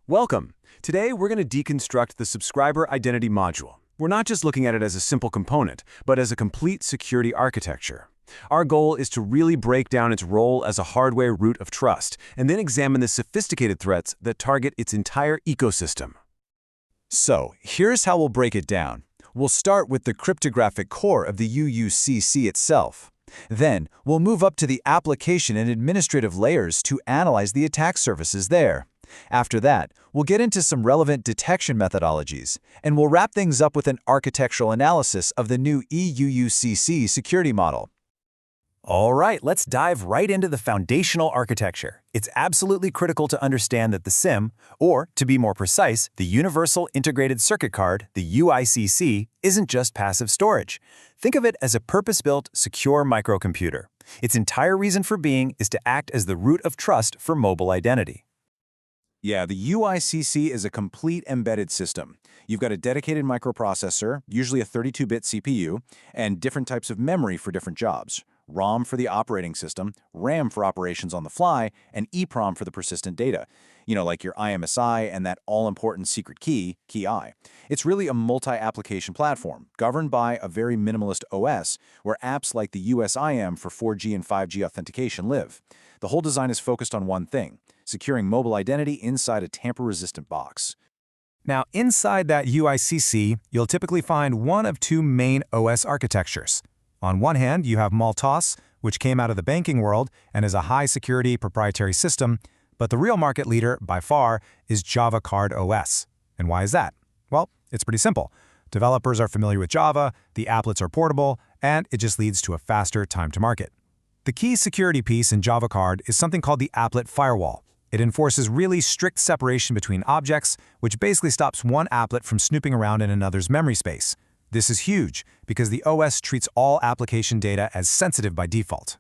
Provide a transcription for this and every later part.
Welcome! Today we're going to deconstruct the subscriber identity module. We're not just looking at it as a simple component, but as a complete security architecture. Our goal is to really break down its role as a hardware root of trust, and then examine the sophisticated threats that target its entire ecosystem. So, here's how we'll break it down. We'll start with the cryptographic core of the UICC itself. Then, we'll move up to the application and administrative layers to analyze the attack surfaces there. After that, we'll get into some relevant detection methodologies, and we'll wrap things up with an architectural analysis of the new eUICC security model. All right, let's dive right into the foundational architecture. It's absolutely critical to understand that the SIM, or to be more precise, the Universal Integrated Circuit Card, the UICC, isn't just passive storage. Think of it as a purpose-built, secure microcomputer. Its entire reason for being is to act as the root of trust for mobile identity. Yeah, the UICC is a complete embedded system. You've got a dedicated microprocessor, usually a 32-bit CPU, and different types of memory for different jobs. ROM for the operating system, RAM for operations on the fly, and EEPROM for the persistent data. Like your IMSI and that all-important secret key, key I. It's really a multi-application platform, governed by a very minimalist OS, where apps like the USIM for 4G and 5G authentication live. The whole design is focused on one thing: securing mobile identity inside a tamper-resistant box. Now, inside that UICC, you'll typically find one of two main OS architectures. On one hand, you have Maltos, which came out of the banking world and is a high-security proprietary system, but the real market leader, by far, is Java Card OS. And why is that? Well, it's pretty simple. Developers are familiar with Java, the applets are portable, and it just leads to a faster time to market. The key security piece in Java Card is something called the applet firewall. It enforces really strict separation between objects, which basically stops one applet from snooping around in another's memory space. This is huge, because the OS treats all application data as sensitive by default.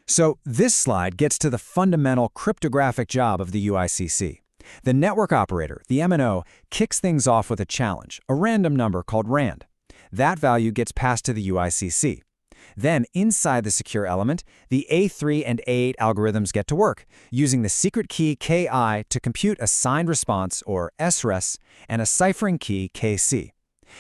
So this slide gets to the fundamental cryptographic job of the UICC. The network operator, the MNO, kicks things off with a challenge, a random number called RAND. That value gets passed to the UICC. Then, inside the secure element, the A3 and A8 algorithms get to work, using the secret key KI to compute a signed response, or SRES, and a ciphering key KC.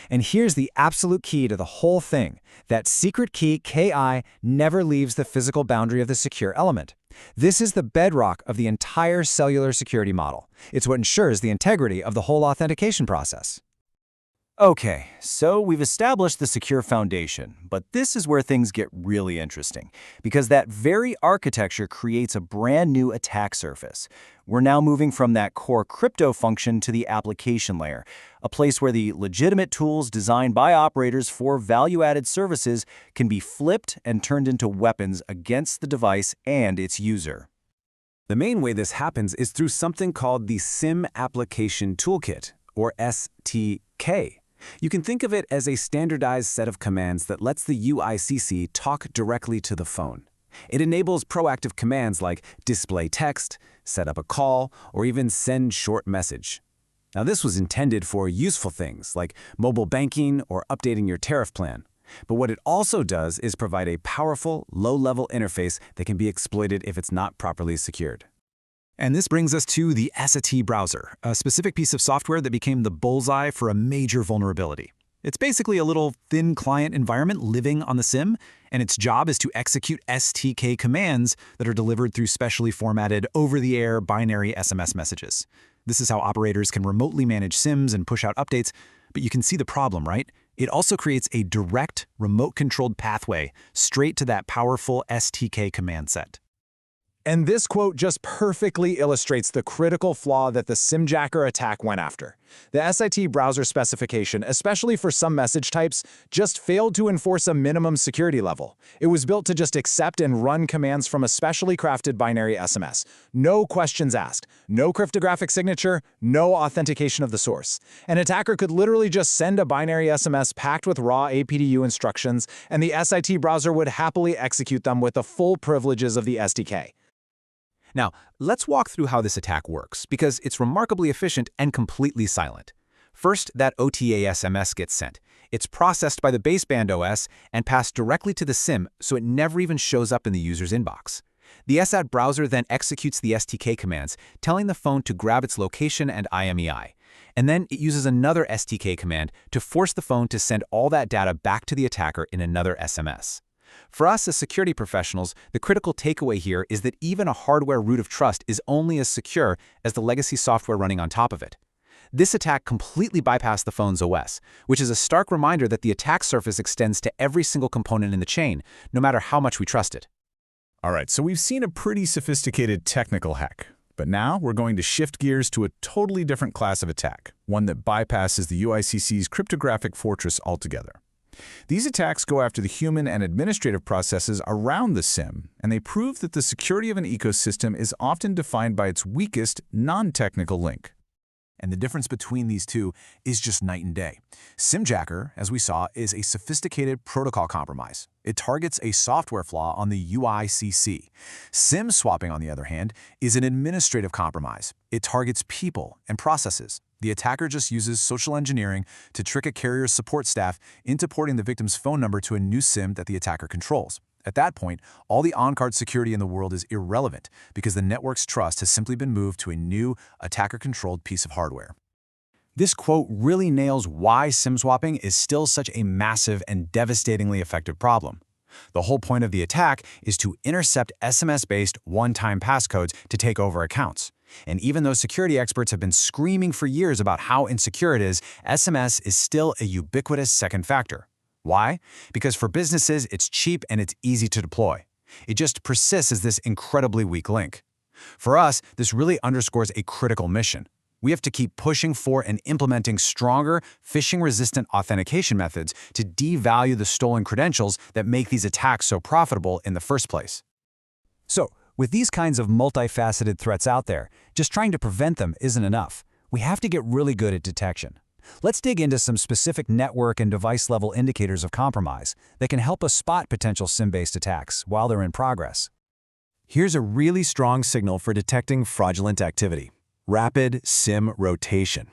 And here's the absolute key to the whole thing: that secret key KI never leaves the physical boundary of the secure element. This is the bedrock of the entire cellular security model. It's what ensures the integrity of the whole authentication process. Okay, so we've established the secure foundation, but this is where things get really interesting, because that very architecture creates a brand new attack surface. We're now moving from that core crypto function to the application layer, a place where the legitimate tools designed by operators for value-added services can be flipped and turned into weapons against the device and its user. The main way this happens is through something called the SIM Application Toolkit, or STK. You can think of it as a standardized set of commands that lets the UICC talk directly to the phone. It enables proactive commands like display text, set up a call, or even send short message. Now, this was intended for useful things like mobile banking or updating your tariff plan. But what it also does is provide a powerful, low-level interface that can be exploited if it's not properly secured. And this brings us to the SRES browser, a specific piece of software that became the bullseye for a major vulnerability. It's basically a little thin client environment living on the SIM, and its job is to execute STK commands that are delivered through specially formatted over-the-air binary SMS messages. This is how operators can remotely manage SIMs and push out updates, but you can see the problem, right? It also creates a direct, remote-controlled pathway straight to that powerful STK command set. And this quote just perfectly illustrates the critical flaw that the Simjacker attack went after. The SRES browser specification, especially for some message types, just failed to enforce a minimum security level. It was built to just accept and run commands from a specially crafted binary SMS. No questions asked, no cryptographic signature, no authentication of the source. An attacker could literally just send a binary SMS packed with raw APDU instructions, and the SRES browser would happily execute them with the full privileges of the SDK. Now, let's walk through how this attack works, because it's remarkably efficient and completely silent. First, that OTA SMS gets sent. It's processed by the baseband OS and passed directly to the SIM, so it never even shows up in the user's inbox. The SAT browser then executes the STK commands, telling the phone to grab its location and IMEI. And then it uses another STK command to force the phone to send all that data back to the attacker in another SMS. For us as security professionals, the critical takeaway here is that even a hardware root of trust is only as secure as the legacy software running on top of it. This attack completely bypassed the phone's OS, which is a stark reminder that the attack surface extends to every single component in the chain, no matter how much we trust it. All right, so we've seen a pretty sophisticated technical hack. But now we're going to shift gears to a totally different class of attack, one that bypasses the UICC's cryptographic fortress altogether. These attacks go after the human and administrative processes around the SIM, and they prove that the security of an ecosystem is often defined by its weakest, non-technical link. And the difference between these two is just night and day. Simjacker, as we saw, is a sophisticated protocol compromise. It targets a software flaw on the UICC. SIM swapping, on the other hand, is an administrative compromise. It targets people and processes. The attacker just uses social engineering to trick a carrier's support staff into porting the victim's phone number to a new SIM that the attacker controls. At that point, all the on-card security in the world is irrelevant because the network's trust has simply been moved to a new, attacker-controlled piece of hardware. This quote really nails why SIM swapping is still such a massive and devastatingly effective problem. The whole point of the attack is to intercept SMS-based one-time passcodes to take over accounts. And even though security experts have been screaming for years about how insecure it is, SMS is still a ubiquitous second factor. Why? Because for businesses, it's cheap and it's easy to deploy. It just persists as this incredibly weak link. For us, this really underscores a critical mission. We have to keep pushing for and implementing stronger, phishing-resistant authentication methods to devalue the stolen credentials that make these attacks so profitable in the first place. So, with these kinds of multifaceted threats out there, just trying to prevent them isn't enough. We have to get really good at detection. Let's dig into some specific network and device-level indicators of compromise that can help us spot potential SIM-based attacks while they're in progress. Here's a really strong signal for detecting fraudulent activity: rapid SIM rotation.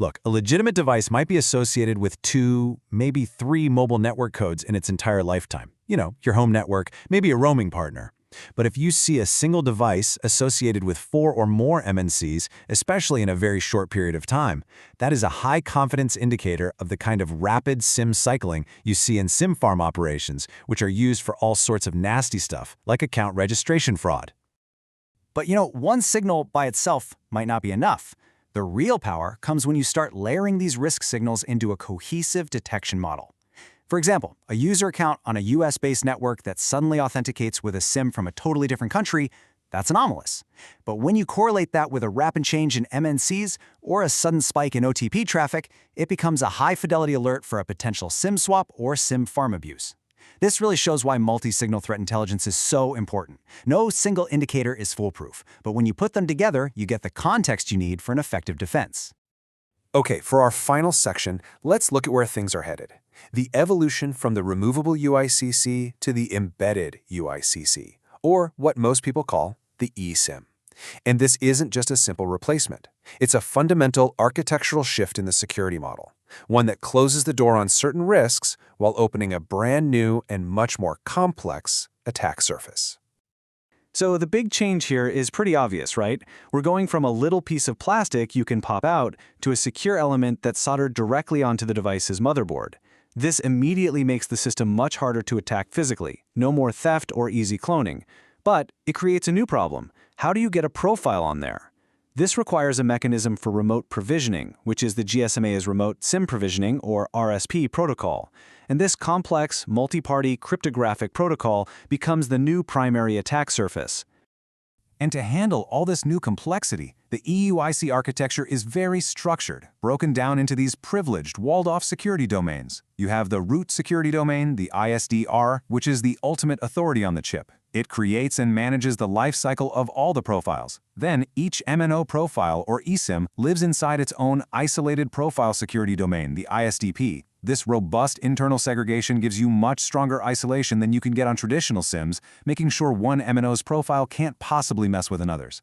Look, a legitimate device might be associated with 2, maybe 3 mobile network codes in its entire lifetime. You know, your home network, maybe a roaming partner. But if you see a single device associated with 4 or more MNCs, especially in a very short period of time, that is a high confidence indicator of the kind of rapid SIM cycling you see in SIM farm operations, which are used for all sorts of nasty stuff, like account registration fraud. But one signal by itself might not be enough. The real power comes when you start layering these risk signals into a cohesive detection model. For example, a user account on a US-based network that suddenly authenticates with a SIM from a totally different country, that's anomalous. But when you correlate that with a rapid change in MNCs or a sudden spike in OTP traffic, it becomes a high-fidelity alert for a potential SIM swap or SIM farm abuse. This really shows why multi-signal threat intelligence is so important. No single indicator is foolproof, but when you put them together, you get the context you need for an effective defense. Okay, for our final section, let's look at where things are headed. The evolution from the removable UICC to the embedded UICC, or what most people call the eSIM. And this isn't just a simple replacement. It's a fundamental architectural shift in the security model, one that closes the door on certain risks while opening a brand new and much more complex attack surface. So the big change here is pretty obvious, right? We're going from a little piece of plastic you can pop out to a secure element that's soldered directly onto the device's motherboard. This immediately makes the system much harder to attack physically, no more theft or easy cloning. But it creates a new problem. How do you get a profile on there? This requires a mechanism for remote provisioning, which is the GSMA's Remote SIM Provisioning, or RSP, protocol. And this complex, multi-party cryptographic protocol becomes the new primary attack surface. And to handle all this new complexity, the eUICC architecture is very structured, broken down into these privileged, walled-off security domains. You have the root security domain, the ISDR, which is the ultimate authority on the chip. It creates and manages the lifecycle of all the profiles. Then, each MNO profile, or eSIM, lives inside its own isolated profile security domain, the ISDP. This robust internal segregation gives you much stronger isolation than you can get on traditional SIMs, making sure one MNO's profile can't possibly mess with another's.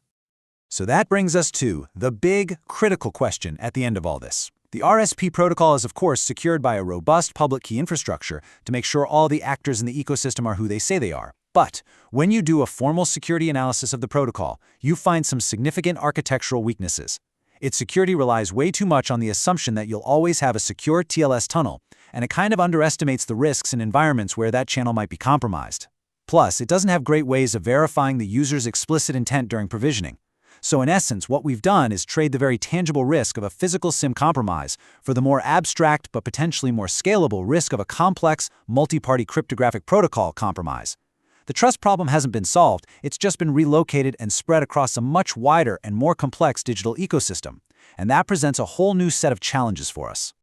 So that brings us to the big, critical question at the end of all this. The RSP protocol is, of course, secured by a robust public key infrastructure to make sure all the actors in the ecosystem are who they say they are. But when you do a formal security analysis of the protocol, you find some significant architectural weaknesses. Its security relies way too much on the assumption that you'll always have a secure TLS tunnel, and it kind of underestimates the risks in environments where that channel might be compromised. Plus, it doesn't have great ways of verifying the user's explicit intent during provisioning. So in essence, what we've done is trade the very tangible risk of a physical SIM compromise for the more abstract but potentially more scalable risk of a complex, multi-party cryptographic protocol compromise. The trust problem hasn't been solved, it's just been relocated and spread across a much wider and more complex digital ecosystem. And that presents a whole new set of challenges for us.